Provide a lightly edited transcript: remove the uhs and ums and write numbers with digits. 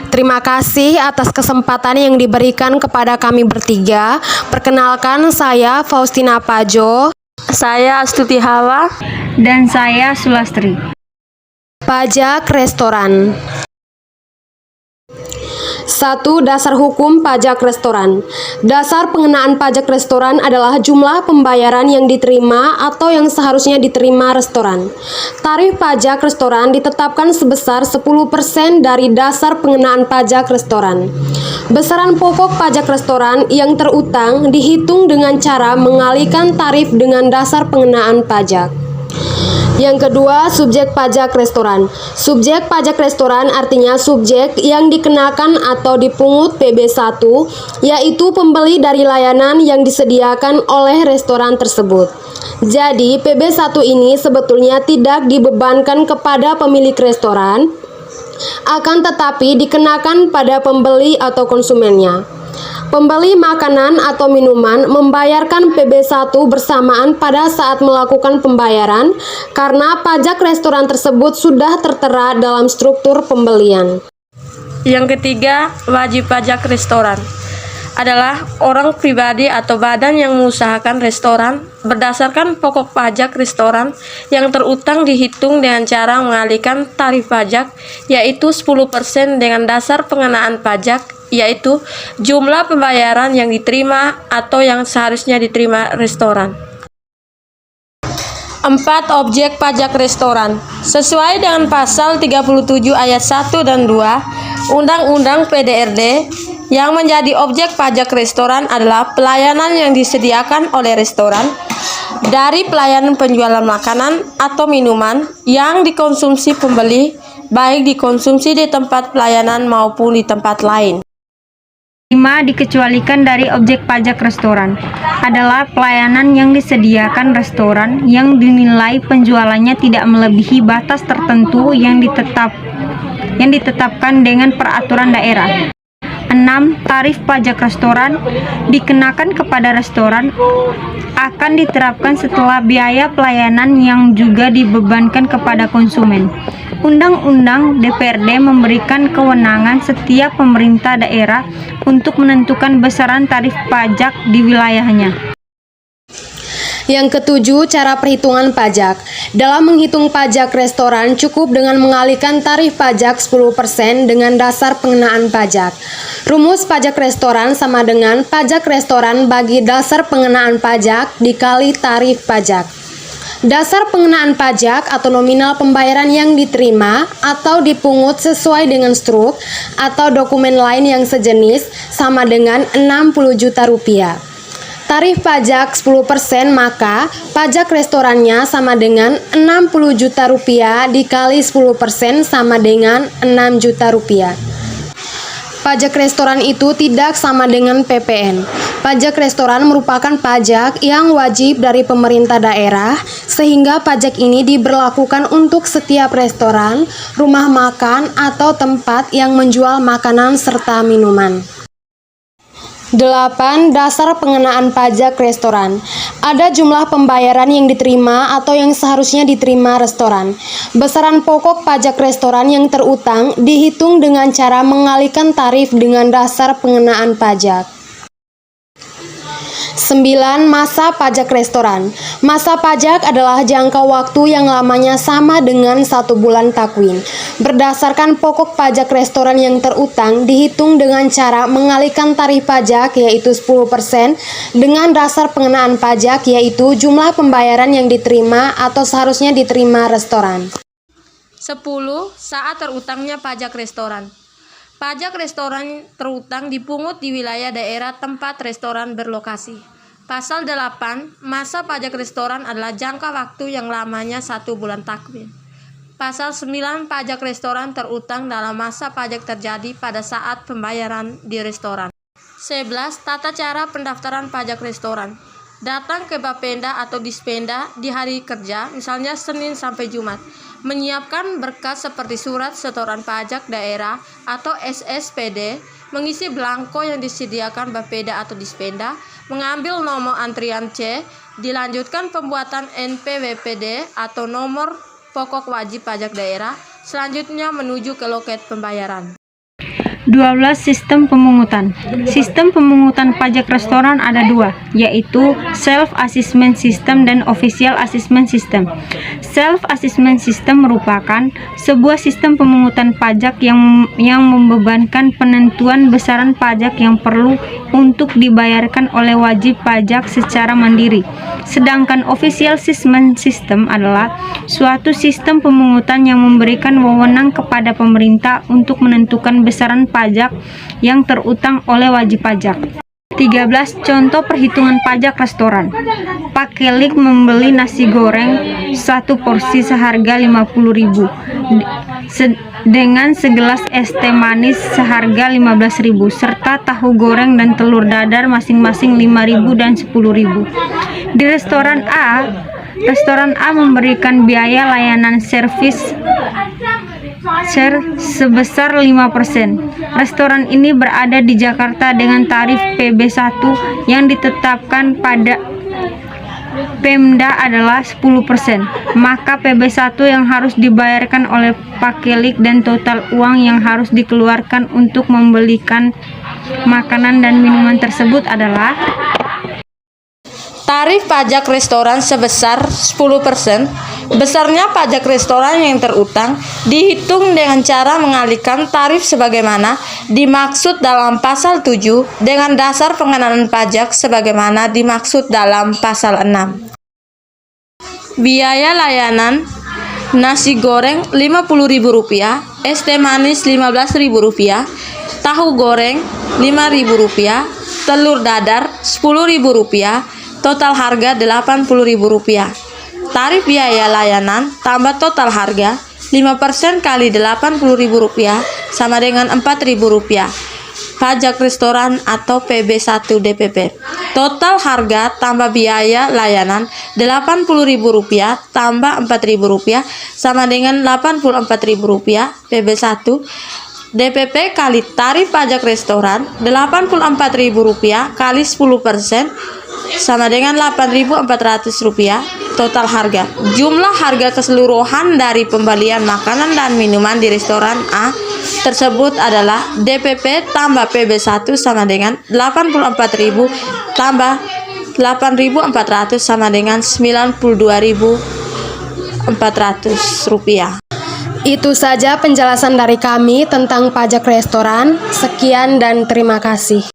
Terima kasih atas kesempatan yang diberikan kepada kami bertiga. Perkenalkan, saya Faustina Pajo. Saya Astuti Hawa. Dan saya Sulastri. Pajak restoran. 1. Dasar hukum pajak restoran. Dasar pengenaan pajak restoran adalah jumlah pembayaran yang diterima atau yang seharusnya diterima restoran. Tarif pajak restoran ditetapkan sebesar 10% dari dasar pengenaan pajak restoran. Besaran pokok pajak restoran yang terutang dihitung dengan cara mengalihkan tarif dengan dasar pengenaan pajak. Yang kedua, subjek pajak restoran. Subjek pajak restoran artinya subjek yang dikenakan atau dipungut PB1, yaitu pembeli dari layanan yang disediakan oleh restoran tersebut. Jadi, PB1 ini sebetulnya tidak dibebankan kepada pemilik restoran, akan tetapi dikenakan pada pembeli atau konsumennya. Pembeli makanan atau minuman membayarkan PB1 bersamaan pada saat melakukan pembayaran karena pajak restoran tersebut sudah tertera dalam struktur pembelian. Yang ketiga, wajib pajak restoran adalah orang pribadi atau badan yang mengusahakan restoran berdasarkan pokok pajak restoran yang terutang dihitung dengan cara mengalihkan tarif pajak yaitu 10% dengan dasar pengenaan pajak yaitu jumlah pembayaran yang diterima atau yang seharusnya diterima restoran. 4. Objek pajak restoran. Sesuai dengan pasal 37 ayat 1 dan 2 Undang-Undang PDRD, yang menjadi objek pajak restoran adalah pelayanan yang disediakan oleh restoran dari pelayanan penjualan makanan atau minuman yang dikonsumsi pembeli, baik dikonsumsi di tempat pelayanan maupun di tempat lain. 5. Dikecualikan dari objek pajak restoran adalah pelayanan yang disediakan restoran yang dinilai penjualannya tidak melebihi batas tertentu yang ditetapkan dengan peraturan daerah. 6. Tarif pajak restoran dikenakan kepada restoran akan diterapkan setelah biaya pelayanan yang juga dibebankan kepada konsumen. Undang-Undang DPRD memberikan kewenangan setiap pemerintah daerah untuk menentukan besaran tarif pajak di wilayahnya. Yang ketujuh, cara perhitungan pajak. Dalam menghitung pajak restoran, cukup dengan mengalihkan tarif pajak 10% dengan dasar pengenaan pajak. Rumus pajak restoran sama dengan pajak restoran bagi dasar pengenaan pajak dikali tarif pajak. Dasar pengenaan pajak atau nominal pembayaran yang diterima atau dipungut sesuai dengan struk atau dokumen lain yang sejenis sama dengan 60 juta rupiah. Tarif pajak 10%, maka pajak restorannya sama dengan 60 juta rupiah dikali 10% sama dengan 6 juta rupiah. Pajak restoran itu tidak sama dengan PPN. Pajak restoran merupakan pajak yang wajib dari pemerintah daerah, sehingga pajak ini diberlakukan untuk setiap restoran, rumah makan, atau tempat yang menjual makanan serta minuman. 8. Dasar pengenaan pajak restoran. Ada jumlah pembayaran yang diterima atau yang seharusnya diterima restoran. Besaran pokok pajak restoran yang terutang dihitung dengan cara mengalihkan tarif dengan dasar pengenaan pajak. 9. Masa pajak restoran. Masa pajak adalah jangka waktu yang lamanya sama dengan 1 bulan takwin. Berdasarkan pokok pajak restoran yang terutang dihitung dengan cara mengalihkan tarif pajak yaitu 10% dengan dasar pengenaan pajak yaitu jumlah pembayaran yang diterima atau seharusnya diterima restoran. 10. Saat terutangnya pajak restoran. Pajak restoran terutang dipungut di wilayah daerah tempat restoran berlokasi. Pasal 8, masa pajak restoran adalah jangka waktu yang lamanya 1 bulan takwin. Pasal 9, pajak restoran terutang dalam masa pajak terjadi pada saat pembayaran di restoran. 11. Tata cara pendaftaran pajak restoran. Datang ke Bapenda atau Dispenda di hari kerja, misalnya Senin sampai Jumat. Menyiapkan berkas seperti surat setoran pajak daerah atau SSPD, mengisi belangko yang disediakan Bapeda atau Dispenda, mengambil nomor antrian C, dilanjutkan pembuatan NPWPD atau nomor pokok wajib pajak daerah, selanjutnya menuju ke loket pembayaran. 12. Sistem pemungutan. Sistem pemungutan pajak restoran ada dua, yaitu Self-Assessment System dan Official Assessment System. Self-Assessment System merupakan sebuah sistem pemungutan pajak yang membebankan penentuan besaran pajak yang perlu untuk dibayarkan oleh wajib pajak secara mandiri. Sedangkan Official Assessment System adalah suatu sistem pemungutan yang memberikan wewenang kepada pemerintah untuk menentukan besaran pajak yang terutang oleh wajib pajak. 13. Contoh perhitungan pajak restoran. Pakelik membeli nasi goreng satu porsi seharga 50.000 dengan segelas es teh manis seharga 15.000 serta tahu goreng dan telur dadar masing-masing 5.000 dan 10.000. Di restoran A memberikan biaya layanan servis sebesar 5%. Restoran ini berada di Jakarta dengan tarif PB1 yang ditetapkan pada Pemda adalah 10%. Maka PB1 yang harus dibayarkan oleh pakelik dan total uang yang harus dikeluarkan untuk membelikan makanan dan minuman tersebut adalah tarif pajak restoran sebesar 10%. Besarnya pajak restoran yang terutang dihitung dengan cara mengalihkan tarif sebagaimana dimaksud dalam pasal 7 dengan dasar pengenaan pajak sebagaimana dimaksud dalam pasal 6. Biaya layanan nasi goreng Rp50.000, es teh manis Rp15.000, tahu goreng Rp5.000, telur dadar Rp10.000, total harga Rp80.000. Tarif biaya layanan tambah total harga 5% kali Rp80.000 sama dengan Rp4.000. Pajak restoran atau PB1 DPP. Total harga tambah biaya layanan Rp80.000 tambah Rp4.000 sama dengan Rp84.000 PB1 DPP kali tarif pajak restoran Rp84.000 kali 10% sama dengan Rp8.400. Total harga. Jumlah harga keseluruhan dari pembelian makanan dan minuman di restoran A tersebut adalah DPP tambah PB1 sama dengan Rp84.000 tambah Rp8.400 sama dengan Rp92.400. Itu saja penjelasan dari kami tentang pajak restoran. Sekian dan terima kasih.